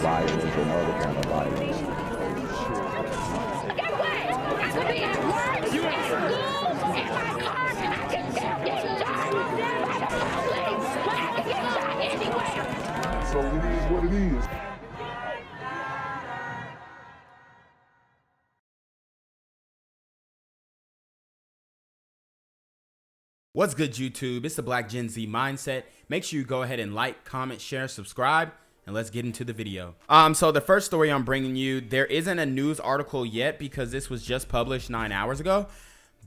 violence or no other kind of violence. Get away! I could be at work, at school, in my car. I can still get shot by the police, but I can get shot anywhere. So it is what it is. What's good, YouTube? It's the Black Gen Z Mindset. Make sure you go ahead and like, comment, share, subscribe, and let's get into the video. So the first story I'm bringing you, there isn't a news article yet because this was just published 9 hours ago,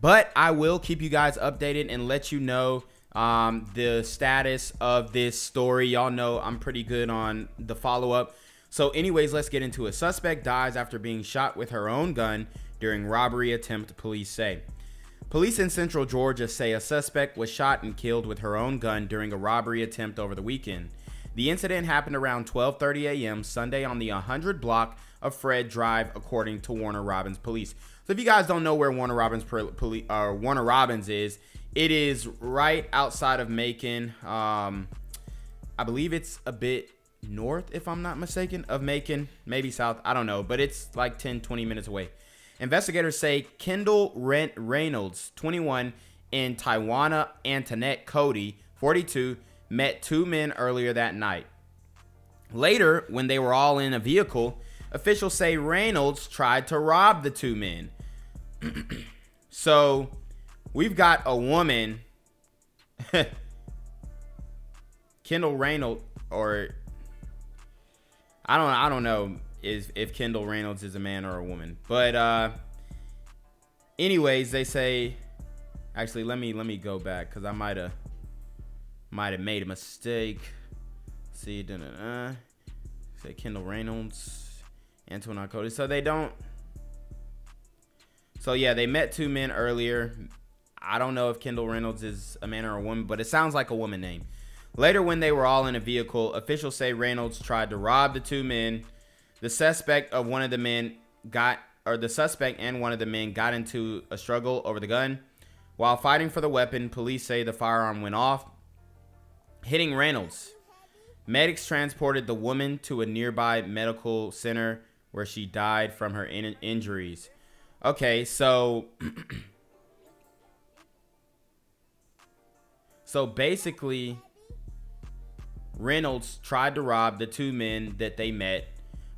but I will keep you guys updated and let you know the status of this story. Y'all know I'm pretty good on the follow-up. So anyways, let's get into it. Suspect dies after being shot with her own gun during robbery attempt, police say. Police in Central Georgia say a suspect was shot and killed with her own gun during a robbery attempt over the weekend. The incident happened around 12:30 a.m. Sunday on the 100 block of Fred Drive, according to Warner Robins police. So if you guys don't know where Warner Robins is, it is right outside of Macon. I believe it's a bit north, if I'm not mistaken, of Macon, maybe south. I don't know, but it's like 10-20 minutes away. Investigators say Kendall Reynolds, 21, and Tywana Antoinette Cody, 42, met two men earlier that night. Later, when they were all in a vehicle, officials say Reynolds tried to rob the two men. So, we've got a woman, Kendall Reynolds, or I don't know if Kendall Reynolds is a man or a woman, but anyways, they say, actually let me go back because I might have made a mistake. See, say Kendall Reynolds, Antoine Cody. So they don't. So yeah, they met two men earlier. I don't know if Kendall Reynolds is a man or a woman, but it sounds like a woman name. Later, when they were all in a vehicle, officials say Reynolds tried to rob the two men. The suspect and one of the men got into a struggle over the gun. While fighting for the weapon, police say the firearm went off, hitting Reynolds. Medics transported the woman to a nearby medical center where she died from her injuries. Okay, so basically, Reynolds tried to rob the two men that they met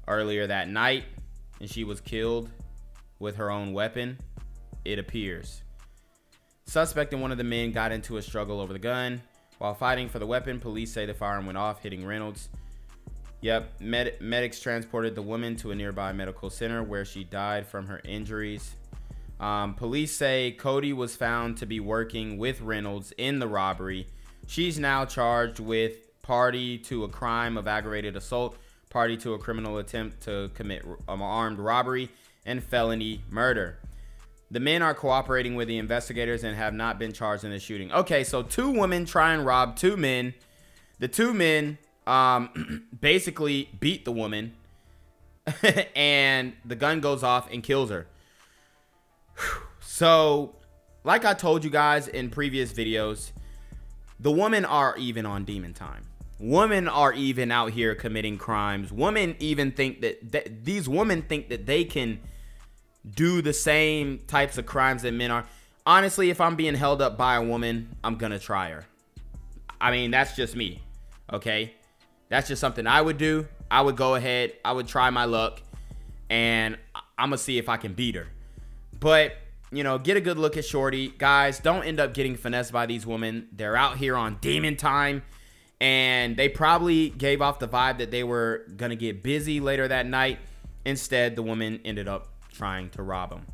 earlier that night, and she was killed with her own weapon, it appears. Suspect and one of the men got into a struggle over the gun. While fighting for the weapon, police say the firearm went off, hitting Reynolds. Yep, medics transported the woman to a nearby medical center where she died from her injuries. Police say Cody was found to be working with Reynolds in the robbery. She's now charged with party to a crime of aggravated assault, party to a criminal attempt to commit armed robbery, and felony murder. The men are cooperating with the investigators and have not been charged in the shooting. Okay, so two women try and rob two men. The two men basically beat the woman, and the gun goes off and kills her. So, like I told you guys in previous videos, the women are even on demon time. Women are even out here committing crimes. Women even think that these women think that they can do the same types of crimes that men are. Honestly, if I'm being held up by a woman, I'm gonna try her. I mean, that's just me, okay? That's just something I would do. I would go ahead, I would try my luck, and I'm gonna see if I can beat her. But, you know, get a good look at shorty. Guys, don't end up getting finessed by these women. They're out here on demon time. And they probably gave off the vibe that they were going to get busy later that night. Instead, the woman ended up trying to rob them.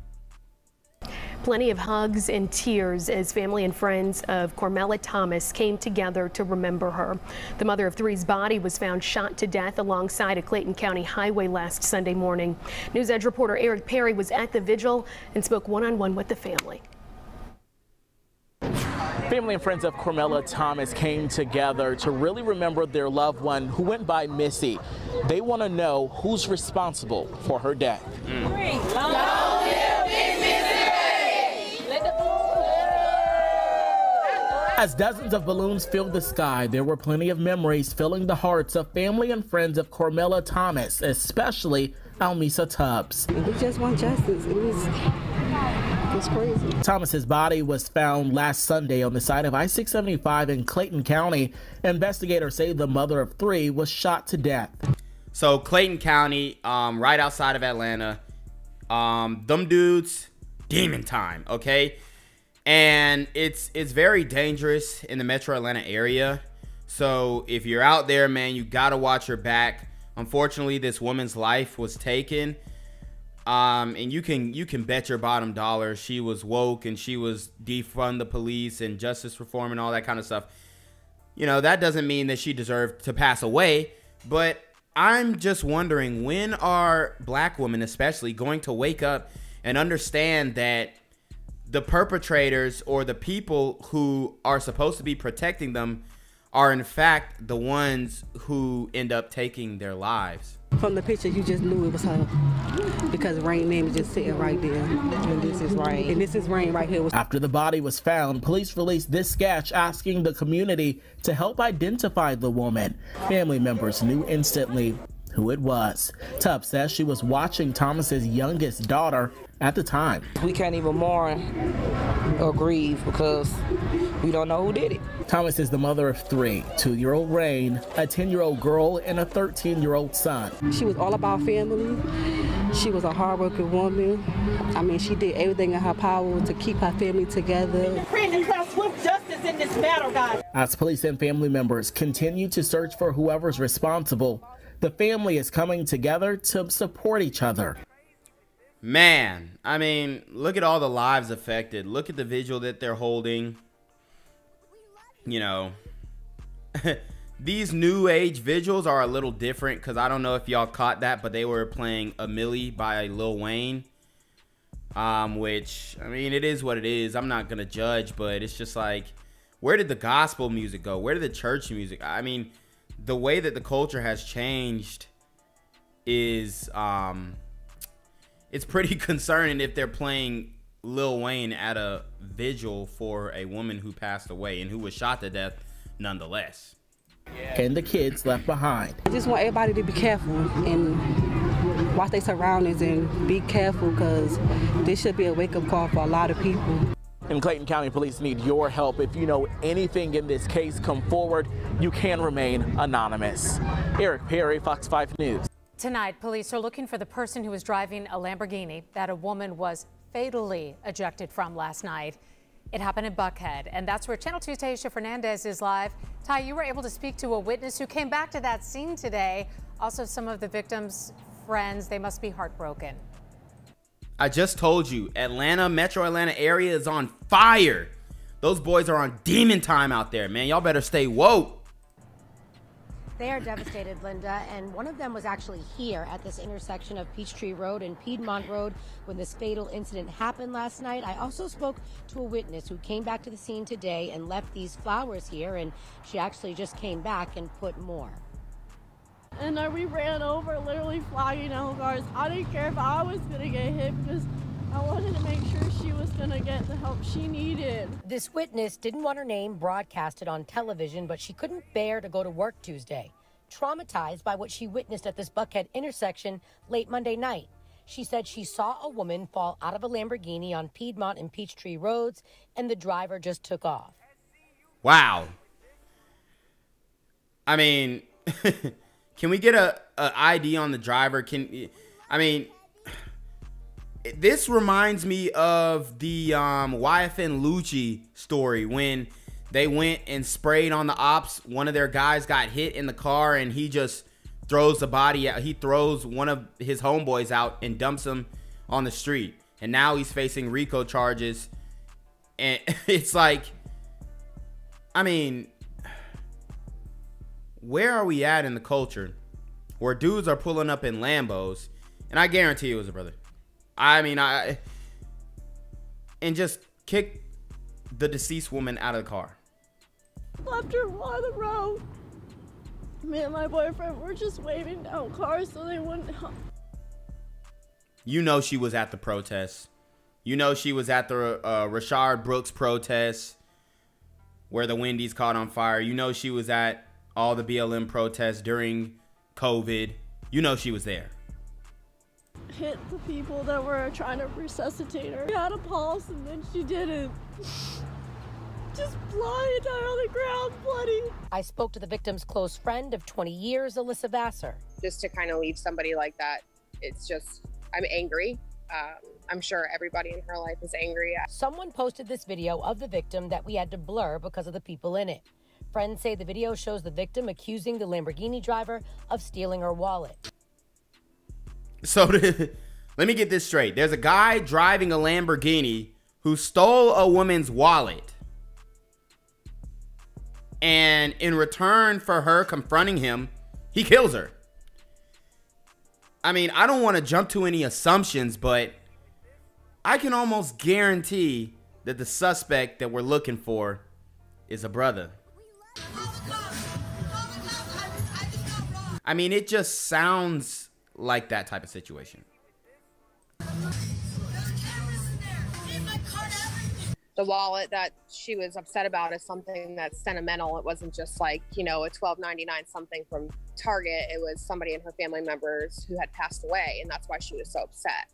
Plenty of hugs and tears as family and friends of Cormella Thomas came together to remember her. The mother of three's body was found shot to death alongside a Clayton County highway last Sunday morning. News Edge reporter Eric Perry was at the vigil and spoke one-on-one with the family. Family and friends of Cormella Thomas came together to really remember their loved one who went by Missy. They want to know who's responsible for her death. As dozens of balloons filled the sky, there were plenty of memories filling the hearts of family and friends of Cormella Thomas, especially Almisa Tubbs. We just want justice. It was crazy. Thomas's body was found last Sunday on the side of I-675 in Clayton County. Investigators say the mother of three was shot to death. So Clayton County, right outside of Atlanta, them dudes, demon time, okay? And it's very dangerous in the metro Atlanta area. So if you're out there, man, you gotta watch your back. Unfortunately, this woman's life was taken. And you can bet your bottom dollar she was woke and she was defund the police and justice reform and all that kind of stuff. You know, that doesn't mean that she deserved to pass away, but I'm just wondering, when are black women especially going to wake up and understand that the perpetrators or the people who are supposed to be protecting them are in fact the ones who end up taking their lives? From the picture, you just knew it was her because Rain name is just sitting right there. And this is Rain. And this is Rain right here. After the body was found, police released this sketch asking the community to help identify the woman. Family members knew instantly who it was. Tubbs says she was watching Thomas's youngest daughter at the time. We can't even mourn or grieve because we don't know who did it. Thomas is the mother of three, 2-year-old Rain, a 10-year-old girl, and a 13-year-old son. She was all about family. She was a hardworking woman. I mean, she did everything in her power to keep her family together. Pray and declare swift justice in this matter, God. As police and family members continue to search for whoever's responsible, the family is coming together to support each other. Man, I mean, look at all the lives affected. Look at the visual that they're holding. You know, these new age visuals are a little different because I don't know if y'all caught that, but they were playing A Millie by Lil Wayne. Which, I mean, it is what it is. I'm not going to judge, but it's just like, where did the gospel music go? Where did the church music? I mean, the way that the culture has changed is, it's pretty concerning if they're playing Lil Wayne at a vigil for a woman who passed away and who was shot to death nonetheless. And the kids left behind. I just want everybody to be careful and watch their surroundings and be careful because this should be a wake-up call for a lot of people. And Clayton County Police need your help. If you know anything in this case, come forward. You can remain anonymous. Eric Perry, Fox 5 News. Tonight, police are looking for the person who was driving a Lamborghini that a woman was fatally ejected from last night. It happened in Buckhead, and that's where Channel 2's Taisha Fernandez is live. Ty, you were able to speak to a witness who came back to that scene today. Also, some of the victims' friends, they must be heartbroken. I just told you, Atlanta, metro Atlanta area is on fire. Those boys are on demon time out there, man. Y'all better stay woke. They are devastated, Linda, and one of them was actually here at this intersection of Peachtree Road and Piedmont Road when this fatal incident happened last night. I also spoke to a witness who came back to the scene today and left these flowers here, and she actually just came back and put more. And then we ran over, literally flagging down cars. I didn't care if I was going to get hit because I wanted to make sure she was going to get the help she needed. This witness didn't want her name broadcasted on television, but she couldn't bear to go to work Tuesday, traumatized by what she witnessed at this Buckhead intersection late Monday night. She said she saw a woman fall out of a Lamborghini on Piedmont and Peachtree Roads, and the driver just took off. Wow. I mean, can we get a ID on the driver? This reminds me of the YFN Lucci story when they went and sprayed on the ops. One of their guys got hit in the car and he just throws the body out. He throws one of his homeboys out and dumps him on the street. And now he's facing RICO charges. And it's like, I mean, where are we at in the culture where dudes are pulling up in Lambos? And I guarantee it was a brother. And just kick the deceased woman out of the car. Left her on the road. Me and my boyfriend were just waving down cars so they wouldn't help. You know she was at the protest. You know she was at the Rashard Brooks protest where the Wendy's caught on fire. You know she was at all the BLM protests during COVID. You know she was there. Hit the people that were trying to resuscitate her. She had a pulse and then she didn't. Just blind on the ground, bloody. I spoke to the victim's close friend of 20 years, Alyssa Vassar. Just to kind of leave somebody like that, it's just, I'm angry. I'm sure everybody in her life is angry. Someone posted this video of the victim that we had to blur because of the people in it. Friends say the video shows the victim accusing the Lamborghini driver of stealing her wallet. So let me get this straight. There's a guy driving a Lamborghini who stole a woman's wallet. And in return for her confronting him, he kills her. I mean, I don't want to jump to any assumptions, but I can almost guarantee that the suspect that we're looking for is a brother. I mean, it just sounds like that type of situation. The wallet that she was upset about is something that's sentimental. It wasn't just like, you know, a $12.99 something from Target. It was somebody and her family members who had passed away, and that's why she was so upset.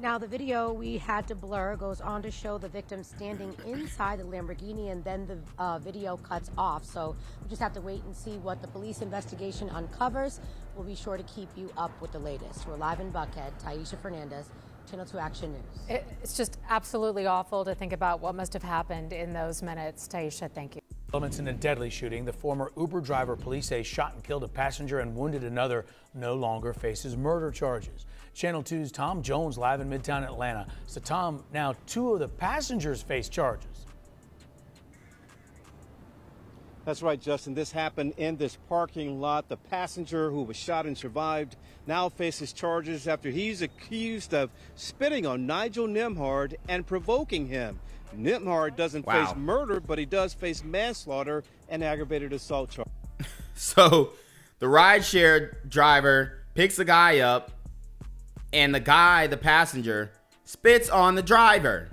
Now, the video we had to blur goes on to show the victim standing inside the Lamborghini, and then the video cuts off. So we just have to wait and see what the police investigation uncovers. We'll be sure to keep you up with the latest. We're live in Buckhead. Taisha Fernandez, Channel 2 Action News. It's just absolutely awful to think about what must have happened in those minutes. Taisha, thank you. Elements in a deadly shooting. The former Uber driver, police say, shot and killed a passenger and wounded another, no longer faces murder charges. Channel 2's Tom Jones live in Midtown Atlanta. So Tom, now 2 of the passengers face charges. That's right, Justin. This happened in this parking lot. The passenger who was shot and survived now faces charges after he's accused of spitting on Nigel Nimhard and provoking him. Nimhard doesn't face murder, but he does face manslaughter and aggravated assault charge. So the rideshare driver picks a guy up, and the guy, the passenger, spits on the driver.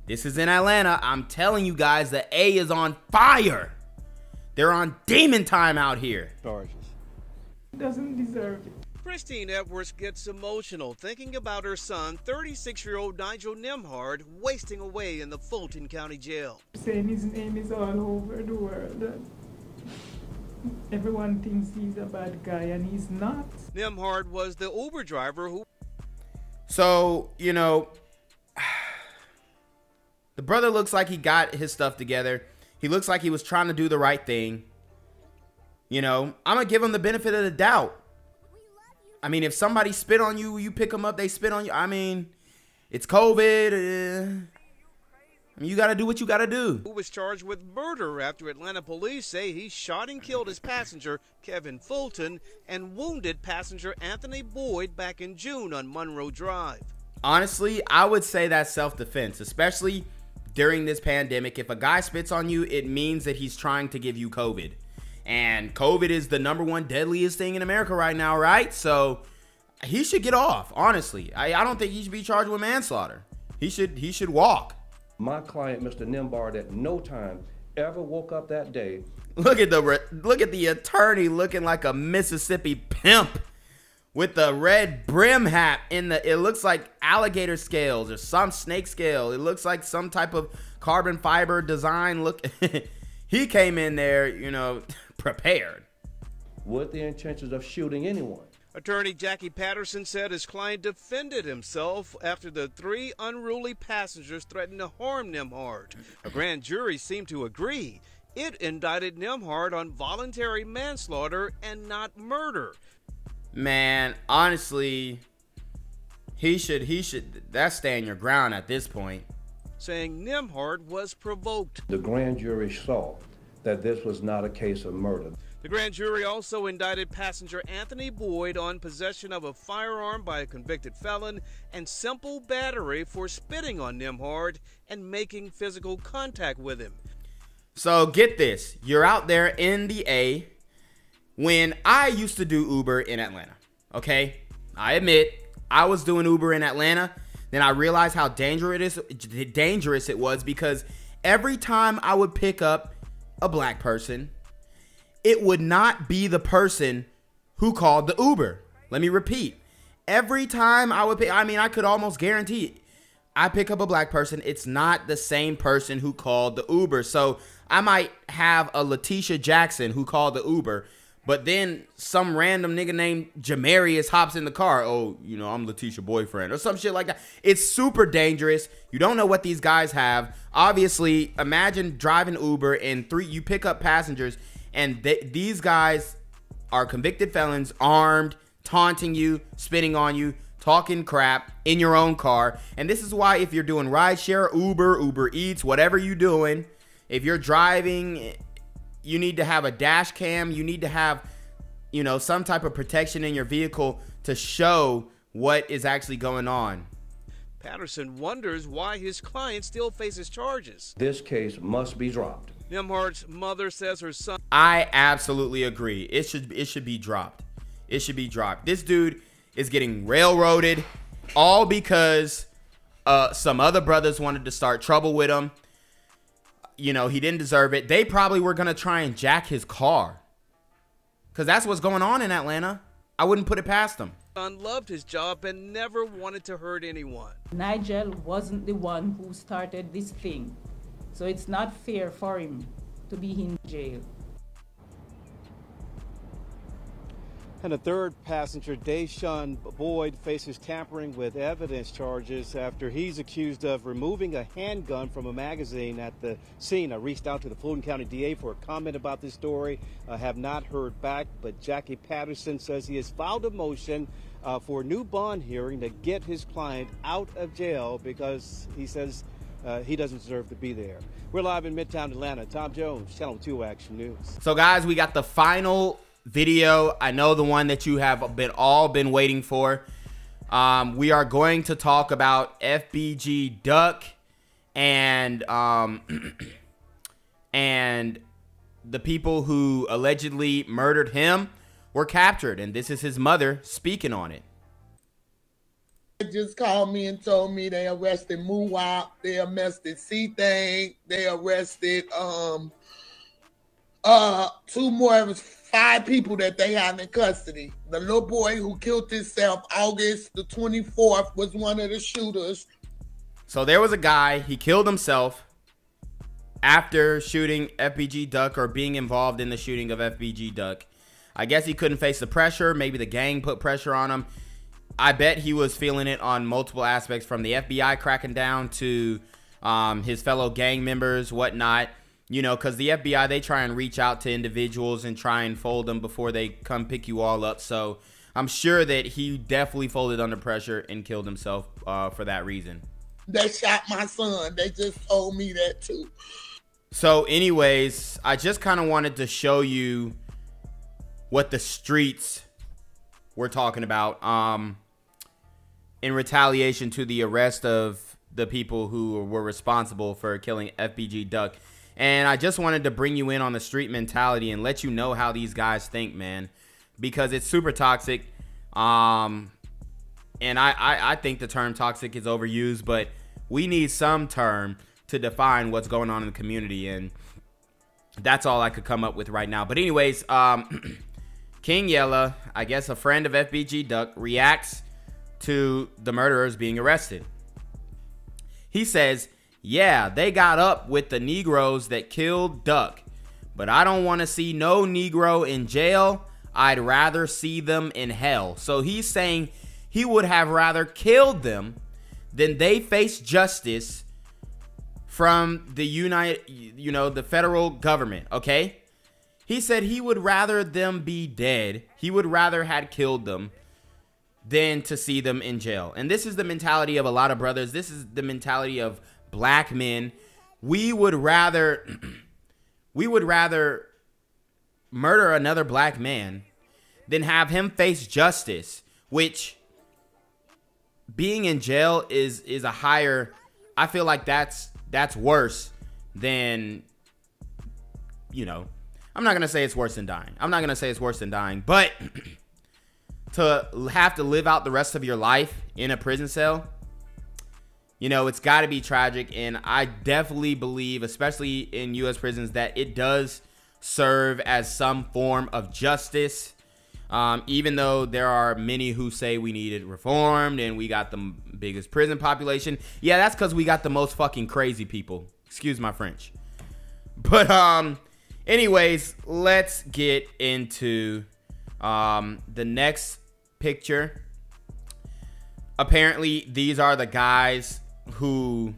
This is in Atlanta. I'm telling you guys, the A is on fire. They're on demon time out here. Charges. Doesn't deserve it. Christine Edwards gets emotional thinking about her son, 36-year-old Nigel Nimhard, wasting away in the Fulton County Jail. Saying his name is all over the world. Everyone thinks he's a bad guy, and he's not. Nimhard was the Uber driver who... So, you know, the brother looks like he got his stuff together. He looks like he was trying to do the right thing. You know, I'm going to give him the benefit of the doubt. I mean, if somebody spit on you, you pick them up, they spit on you. I mean, it's COVID. I mean, you got to do what you got to do. Who was charged with murder after Atlanta police say he shot and killed his passenger, Kevin Fulton, and wounded passenger Anthony Boyd back in June on Monroe Drive. Honestly, I would say that's self-defense, especially during this pandemic. If a guy spits on you, it means that he's trying to give you COVID. And COVID is the #1 deadliest thing in America right now, right? So he should get off, honestly. I don't think he should be charged with manslaughter. He should walk. My client, Mr. Nimhard, at no time ever woke up that day. Look at the attorney looking like a Mississippi pimp with the red brim hat in the, it looks like alligator scales or some snake scale. It looks like some type of carbon fiber design. Look, he came in there, you know, prepared. With the intentions of shooting anyone. Attorney Jackie Patterson said his client defended himself after the 3 unruly passengers threatened to harm Nimhard. A grand jury seemed to agree. It indicted Nimhard on voluntary manslaughter and not murder. Man, honestly, he should, that's stand your ground at this point. Saying Nimhard was provoked. The grand jury saw that this was not a case of murder. The grand jury also indicted passenger Anthony Boyd on possession of a firearm by a convicted felon and simple battery for spitting on Nimhard and making physical contact with him. So get this, you're out there in the A. When I used to do Uber in Atlanta, okay? I admit, I was doing Uber in Atlanta. then I realized how dangerous it was, because every time I would pick up a black person, it would not be the person who called the Uber. Let me repeat. Every time I would pick, I mean, I could almost guarantee it. I pick up a black person, it's not the same person who called the Uber. So I might have a Letitia Jackson who called the Uber, but then some random nigga named Jamarius hops in the car. Oh, you know, I'm Letitia's boyfriend or some shit like that. It's super dangerous. You don't know what these guys have. Obviously, imagine driving Uber and you pick up passengers, and these guys are convicted felons, armed, taunting you, spitting on you, talking crap in your own car. And this is why, if you're doing rideshare, Uber Eats, whatever you're doing, if you're driving, you need to have a dash cam. You need to have, you know, some type of protection in your vehicle to show what is actually going on. Patterson wonders why his client still faces charges. This case must be dropped. Nembhard's mother says her son... I absolutely agree. It should be dropped. It should be dropped. This dude is getting railroaded, all because some other brothers wanted to start trouble with him. You know, he didn't deserve it. They probably were going to try and jack his car, because that's what's going on in Atlanta. I wouldn't put it past him. Son loved his job and never wanted to hurt anyone. Nigel wasn't the one who started this thing, so it's not fair for him to be in jail. And a third passenger, Deshaun Boyd, faces tampering with evidence charges after he's accused of removing a handgun from a magazine at the scene. I reached out to the Fulton County DA for a comment about this story. I have not heard back, but Jackie Patterson says he has filed a motion for a new bond hearing to get his client out of jail, because he says he doesn't deserve to be there. We're live in Midtown Atlanta. Tom Jones, Channel 2 Action News. So guys, we got the final video. I know the one that you have all been waiting for. We are going to talk about FBG Duck and and the people who allegedly murdered him were captured, and this is his mother speaking on it. They just called me and told me they arrested Muwap, they arrested C-Thing, they arrested two more. It was 5 people that they have in custody. The little boy who killed himself August the 24th was one of the shooters. So there was a guy, he killed himself after shooting FBG Duck, or being involved in the shooting of FBG Duck. I guess he couldn't face the pressure. Maybe the gang put pressure on him. I bet he was feeling it on multiple aspects, from the FBI cracking down to his fellow gang members, whatnot. You know, because the FBI, they try and reach out to individuals and try and fold them before they come pick you all up. So I'm sure that he definitely folded under pressure and killed himself for that reason. They shot my son. They just told me that too. So anyways, I just kind of wanted to show you what the streets were talking about in retaliation to the arrest of the people who were responsible for killing FBG Duck. And I just wanted to bring you in on the street mentality and let you know how these guys think, man, because it's super toxic. And I think the term toxic is overused, but we need some term to define what's going on in the community. And that's all I could come up with right now. But anyways, King Yella, I guess a friend of FBG Duck, reacts to the murderers being arrested. He says, yeah, they got up with the Negroes that killed Duck, but I don't want to see no Negro in jail. I'd rather see them in hell. So he's saying he would have rather killed them than they face justice from the the federal government, okay? He said he would rather them be dead. He would rather had killed them than to see them in jail. And this is the mentality of a lot of brothers. This is the mentality of black men. We would rather murder another black man than have him face justice, which being in jail is a higher, I feel like that's worse than, I'm not going to say it's worse than dying. I'm not going to say it's worse than dying, but to have to live out the rest of your life in a prison cell, you know, it's got to be tragic. And I definitely believe, especially in U.S. prisons, that it does serve as some form of justice. Even though there are many who say we need it reformed and we got the biggest prison population. Yeah, that's because we got the most fucking crazy people. Excuse my French. But anyways, let's get into the next picture. Apparently, these are the guys who,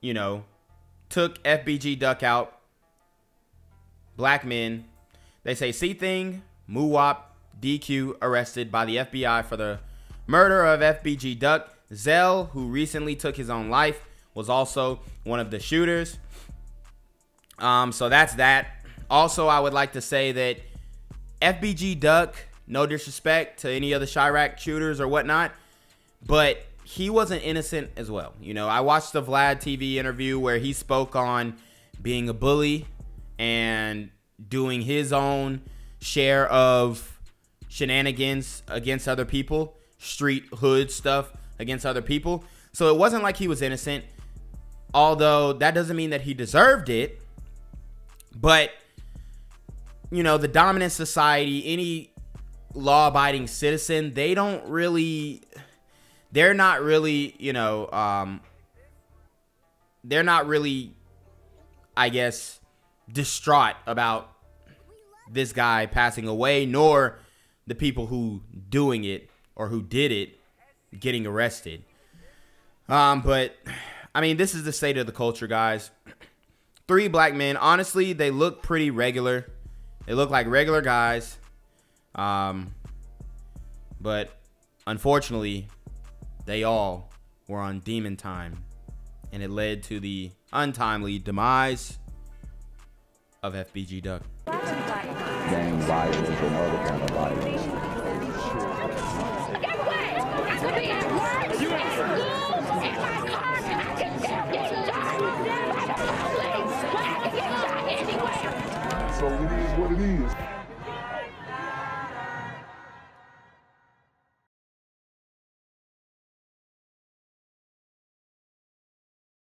you know, took FBG Duck out. Black men. They say C-Thing, Muwop, DQ arrested by the FBI for the murder of FBG Duck. Zell, who recently took his own life, was also one of the shooters. So that's that. Also, I would like to say that FBG Duck, no disrespect to any of the Chirac shooters or whatnot, but he wasn't innocent as well. You know, I watched the Vlad TV interview where he spoke on being a bully and doing his own share of shenanigans against other people, street hood stuff against other people. So it wasn't like he was innocent, although that doesn't mean that he deserved it. But, you know, the dominant society, any law-abiding citizen, they're not really, you know, they're not really, I guess, distraught about this guy passing away, nor the people who doing it or who did it getting arrested. But I mean, this is the state of the culture, guys. 3 black men, honestly, they look pretty regular. They look like regular guys. But unfortunately, they all were on demon time, and it led to the untimely demise of FBG Duck. Gang violence and other kind of violence. Guess what? I could be at work, at school, in my car, and I can still get shot by the police. I can get shot anywhere. So it is what it is.